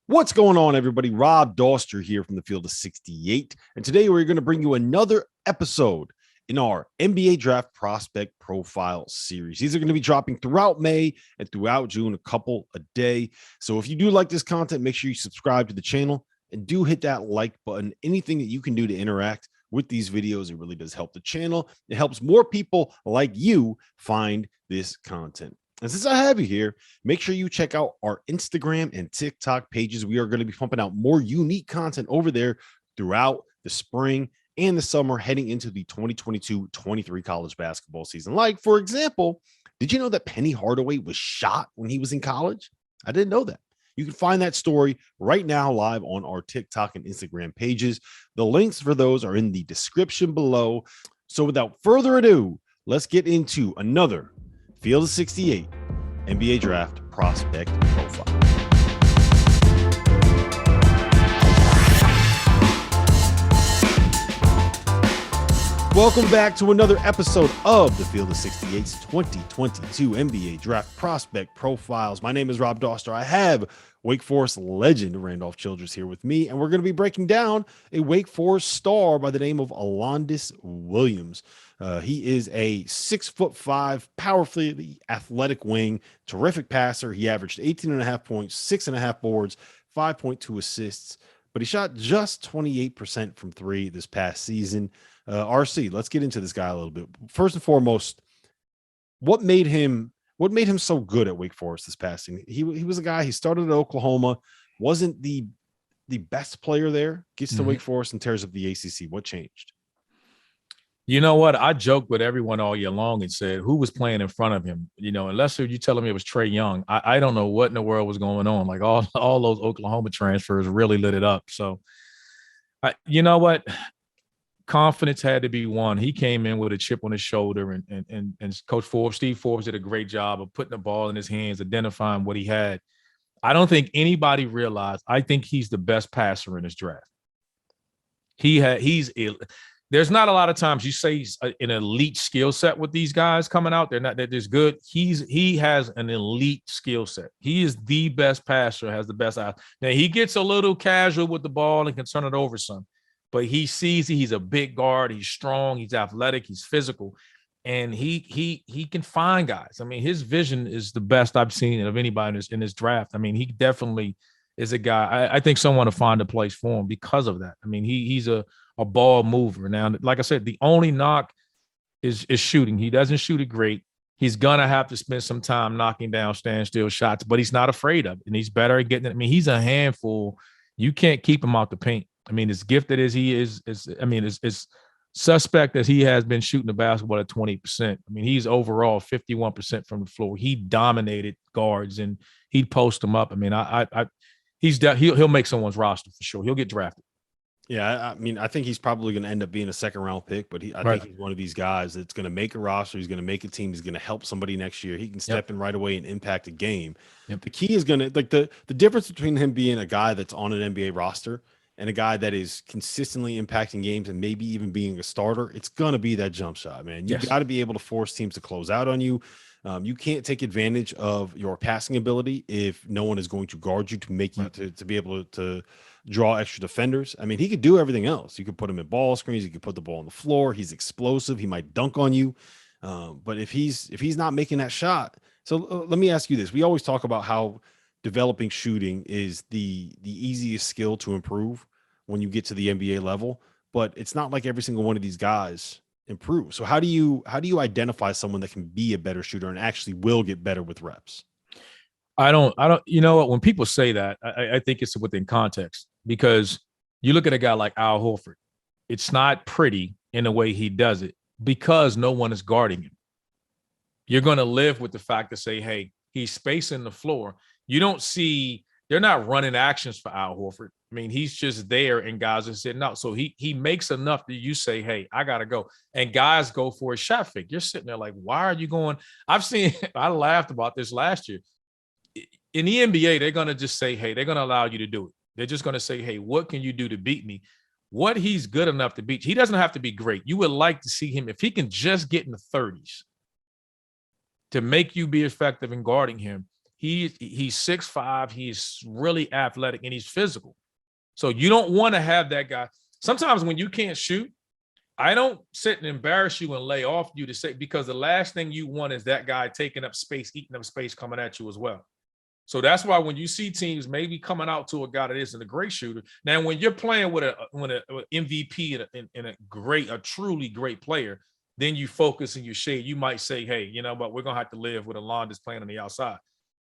What's going on, everybody? Rob Dauster here from the Field of 68. And today we're going to bring you another episode in our NBA Draft Prospect Profile series. These are going to be dropping throughout May and throughout June, a couple a day. So if you do like this content, make sure you subscribe to the channel and do hit that like button. Anything that you can do to interact with these videos, it really does help the channel. It helps more people like you find this content. And since I have you here, make sure you check out our Instagram and TikTok pages. We are going to be pumping out more unique content over there throughout the spring and the summer heading into the 2022-23 college basketball season. Like, for example, did you know that Penny Hardaway was shot when he was in college? I didn't know that. You can find that story right now live on our TikTok and Instagram pages. The links for those are in the description below. So without further ado, let's get into another Field of 68 NBA Draft Prospect Profile. Welcome back to another episode of the Field of 68's 2022 NBA Draft Prospect Profiles. My name is Rob Dauster. I have Wake Forest legend Randolph Childress here with me, and we're going to be breaking down a Wake Forest star by the name of Alondes Williams. He is a 6'5", powerfully athletic wing, terrific passer. He averaged 18.5 points, 6.5 boards, 5.2 assists, but he shot just 28% from three this past season. RC, let's get into this guy a little bit. First and foremost, what made him so good at Wake Forest this past season? He was a guy, he started at Oklahoma, wasn't the best player there, gets to Wake Forest and tears up the ACC. What changed? You know what? I joked with everyone all year long and said, who was playing in front of him? You know, unless you're telling me it was Trae Young, I don't know what in the world was going on. Like all those Oklahoma transfers really lit it up. So, you know what? Confidence had to be one. He came in with a chip on his shoulder, and Coach Forbes, Steve Forbes, did a great job of putting the ball in his hands, identifying what he had. I don't think anybody realized. I think he's the best passer in this draft. There's not a lot of times you say he's an elite skill set with these guys coming out. They're just good. He has an elite skill set. He is the best passer, has the best eye. Now he gets a little casual with the ball and can turn it over some, but he sees he's a big guard. He's strong. He's athletic. He's physical, and he can find guys. I mean, his vision is the best I've seen of anybody in this draft. I mean, he definitely is a guy. I think someone to find a place for him because of that. I mean, he's a ball mover. Now, like I said, the only knock is shooting. He doesn't shoot it great. He's gonna have to spend some time knocking down standstill shots, but he's not afraid of it, and he's better at getting it. I mean, he's a handful. You can't keep him out the paint. I mean, as gifted as he is it's suspect that he has been shooting the basketball at 20%. I mean, he's overall 51% from the floor. He dominated guards and he'd post them up. I mean, he'll make someone's roster for sure. He'll get drafted. Yeah, I mean, I think he's probably going to end up being a second-round pick, but I think he's one of these guys that's going to make a roster. He's going to make a team. He's going to help somebody next year. He can step in right away and impact a game. The key is going to, like, the difference between him being a guy that's on an NBA roster and a guy that is consistently impacting games and maybe even being a starter, it's going to be that jump shot, man. You got to be able to force teams to close out on you. You can't take advantage of your passing ability if no one is going to guard you to make you to be able to draw extra defenders. I mean, he could do everything else. You could put him in ball screens. You could put the ball on the floor. He's explosive. He might dunk on you. But if he's not making that shot, so let me ask you this. We always talk about how developing shooting is the easiest skill to improve when you get to the NBA level, but it's not like every single one of these guys improve. So how do you identify someone that can be a better shooter and actually will get better with reps? I don't, you know what, when people say that, I think it's within context, because you look at a guy like Al Horford, it's not pretty in the way he does it because no one is guarding him. You're going to live with the fact to say, hey, he's spacing the floor. You don't see, they're not running actions for Al Horford. I mean, he's just there and guys are sitting out. So he makes enough that you say, hey, I got to go. And guys go for a shot fake. You're sitting there like, why are you going? I laughed about this last year. In the NBA, they're going to just say, hey, they're going to allow you to do it. They're just going to say, hey, what can you do to beat me? What he's good enough to beat, he doesn't have to be great. You would like to see him, if he can just get in the 30s to make you be effective in guarding him, he's 6'5", he's really athletic, and he's physical. So you don't want to have that guy. Sometimes when you can't shoot, I don't sit and embarrass you and lay off you to say, because the last thing you want is that guy taking up space, eating up space, coming at you as well. So that's why when you see teams maybe coming out to a guy that isn't a great shooter, now when you're playing with an MVP and a truly great player, then you focus and you shade. You might say, hey, you know what, we're gonna have to live with Alondes playing on the outside.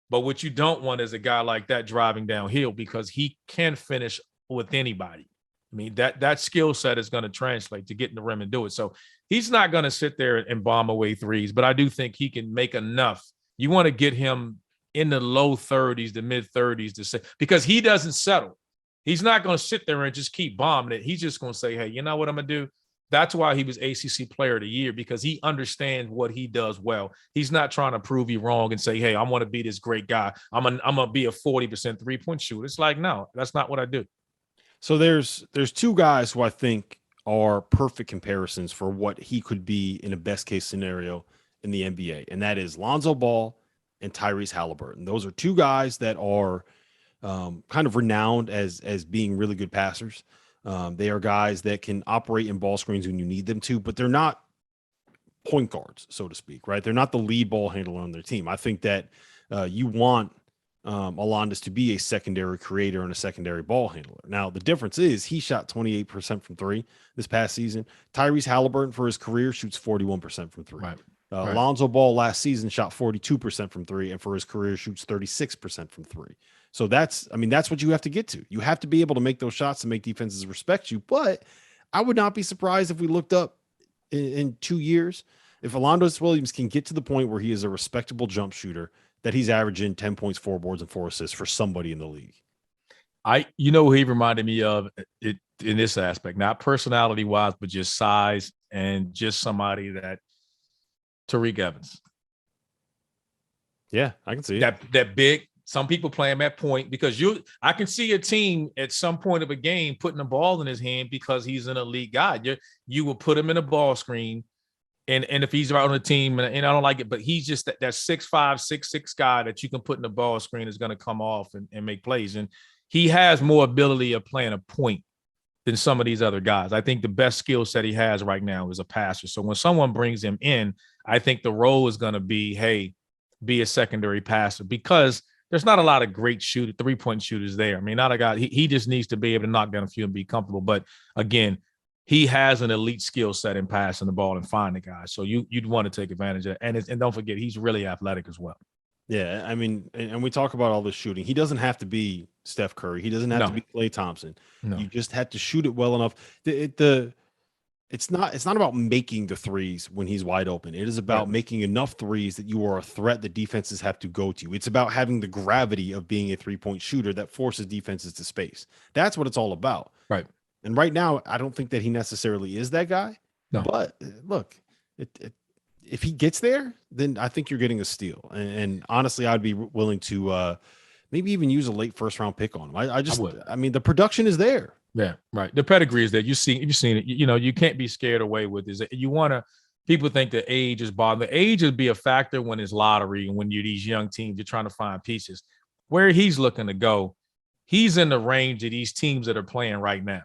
But what you don't want is a guy like that driving downhill, because he can finish with anybody. I mean, that skill set is going to translate to get in the rim and do it. So he's not going to sit there and bomb away threes, but I do think he can make enough. You want to get him in the low 30s, the mid 30s to say, because he doesn't settle. He's not going to sit there and just keep bombing it. He's just going to say, hey, you know what I'm going to do? That's why he was ACC Player of the Year, because he understands what he does well. He's not trying to prove you wrong and say, hey, I want to be this great guy. I'm gonna be a 40% three-point shooter. It's like, no, that's not what I do. So there's two guys who I think are perfect comparisons for what he could be in a best case scenario in the NBA, and that is Lonzo Ball and Tyrese Halliburton. Those are two guys that are kind of renowned as being really good passers. They are guys that can operate in ball screens when you need them to, but they're not point guards, so to speak, right? They're not the lead ball handler on their team. I think that you want Alondes to be a secondary creator and a secondary ball handler. Now, the difference is he shot 28% from three this past season. Tyrese Halliburton for his career shoots 41% from three. Right. Lonzo Ball last season shot 42% from three, and for his career shoots 36% from three. So that's what you have to get to. You have to be able to make those shots to make defenses respect you. But I would not be surprised if we looked up in 2 years, if Alondes Williams can get to the point where he is a respectable jump shooter, that he's averaging 10 points, 4 boards, and 4 assists for somebody in the league. Who he reminded me of it in this aspect, not personality wise, but just size and just somebody that Tariq Evans. Yeah, I can see it. That big. Some people play him at point because I can see a team at some point of a game putting the ball in his hand because he's an elite guy. You will put him in a ball screen. And if he's out on the team, and I don't like it, but he's just that 6'5", 6'6" guy that you can put in the ball screen is going to come off and make plays. And he has more ability of playing a point than some of these other guys. I think the best skill set he has right now is a passer. So when someone brings him in, I think the role is going to be, hey, be a secondary passer, because there's not a lot of great three-point shooters there. I mean, not a guy. He just needs to be able to knock down a few and be comfortable. But again, he has an elite skill set in passing the ball and finding guys. So you'd want to take advantage of it. And don't forget, he's really athletic as well. Yeah, I mean, and we talk about all this shooting. He doesn't have to be Steph Curry. He doesn't have to be Klay Thompson. No. You just have to shoot it well enough. It's not about making the threes when he's wide open. It is about making enough threes that you are a threat that defenses have to go to. It's about having the gravity of being a three-point shooter that forces defenses to space. That's what it's all about. Right. And right now, I don't think that he necessarily is that guy. No. But look, if he gets there, then I think you're getting a steal. And honestly, I'd be willing to maybe even use a late first-round pick on him. I mean, the production is there. Yeah, right. The pedigree is there. You've seen it. You can't be scared away with this. People think the age is bothering. The age would be a factor when it's lottery and when you're these young teams, you're trying to find pieces. Where he's looking to go, he's in the range of these teams that are playing right now.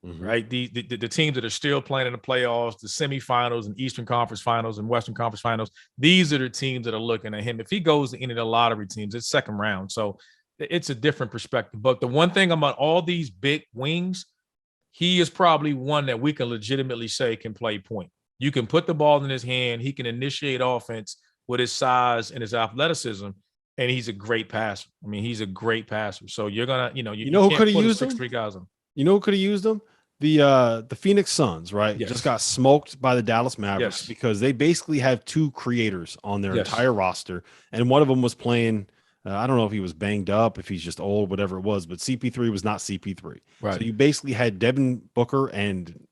Mm-hmm. Right. The teams that are still playing in the playoffs, the semifinals and Eastern Conference finals and Western Conference finals. These are the teams that are looking at him. If he goes to any of the lottery teams, it's second round. So it's a different perspective. But the one thing about all these big wings, he is probably one that we can legitimately say can play point. You can put the ball in his hand. He can initiate offense with his size and his athleticism. And he's a great passer. I mean, he's a great passer. So you're going to, you know who could have used him? 6'3" guys on. You know who could have used him? The Phoenix Suns, right? Yes. Just got smoked by the Dallas Mavericks because they basically have two creators on their entire roster. And one of them was playing, I don't know if he was banged up, if he's just old, whatever it was, but CP3 was not CP3. Right. So you basically had Devin Booker and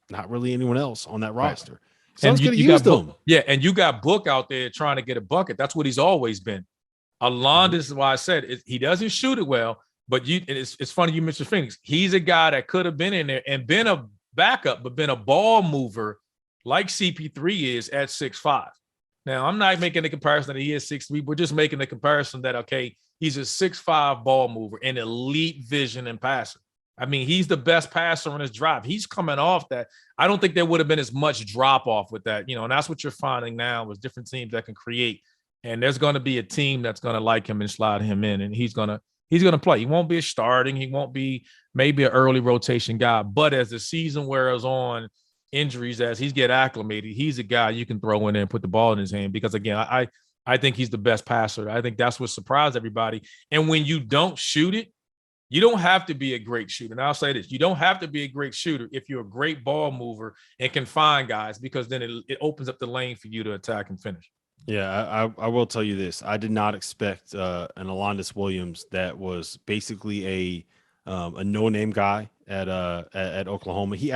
not really anyone else on that roster. Right. Suns could have used them. Yeah, and you got Book out there trying to get a bucket. That's what he's always been. Alondes is why I said he doesn't shoot it well. But it's funny you mentioned Phoenix. He's a guy that could have been in there and been a backup, but been a ball mover like CP3 is at 6'5". Now, I'm not making the comparison that he is 6'3". We're just making the comparison that, okay, he's a 6'5" ball mover and elite vision and passer. I mean, he's the best passer on his drive. He's coming off that. I don't think there would have been as much drop off with that, and that's what you're finding now is different teams that can create. And there's going to be a team that's going to like him and slide him in, and he's going to play. He won't be a starting. He won't be maybe an early rotation guy. But as the season wears on, injuries, as he's get acclimated, he's a guy you can throw in there and put the ball in his hand because, again, I think he's the best passer. I think that's what surprised everybody. And when you don't shoot it, you don't have to be a great shooter. And I'll say this, you don't have to be a great shooter if you're a great ball mover and can find guys, because then it opens up the lane for you to attack and finish. Yeah, I will tell you this. I did not expect an Alondes Williams that was basically a no-name guy at Oklahoma. He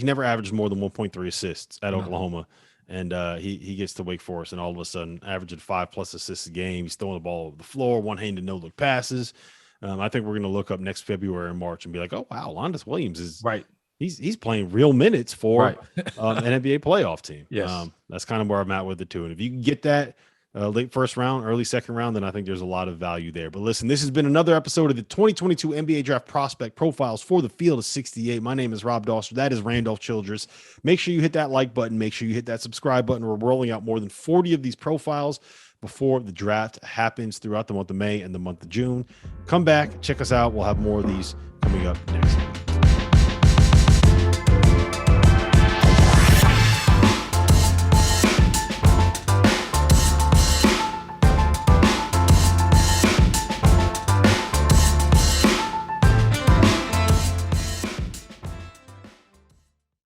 never averaged more than 1.3 assists at Oklahoma. And he gets to Wake Forest and all of a sudden averaging 5+ assists a game. He's throwing the ball over the floor, one-handed no-look passes. I think we're going to look up next February and March and be like, oh, wow, Alondes Williams is right. He's playing real minutes for right. an NBA playoff team. Yes. That's kind of where I'm at with it too. And if you can get that late first round, early second round, then I think there's a lot of value there. But listen, this has been another episode of the 2022 NBA Draft Prospect Profiles for the Field of 68. My name is Rob Dauster. That is Randolph Childress. Make sure you hit that like button. Make sure you hit that subscribe button. We're rolling out more than 40 of these profiles before the draft happens throughout the month of May and the month of June. Come back, check us out. We'll have more of these coming up next week.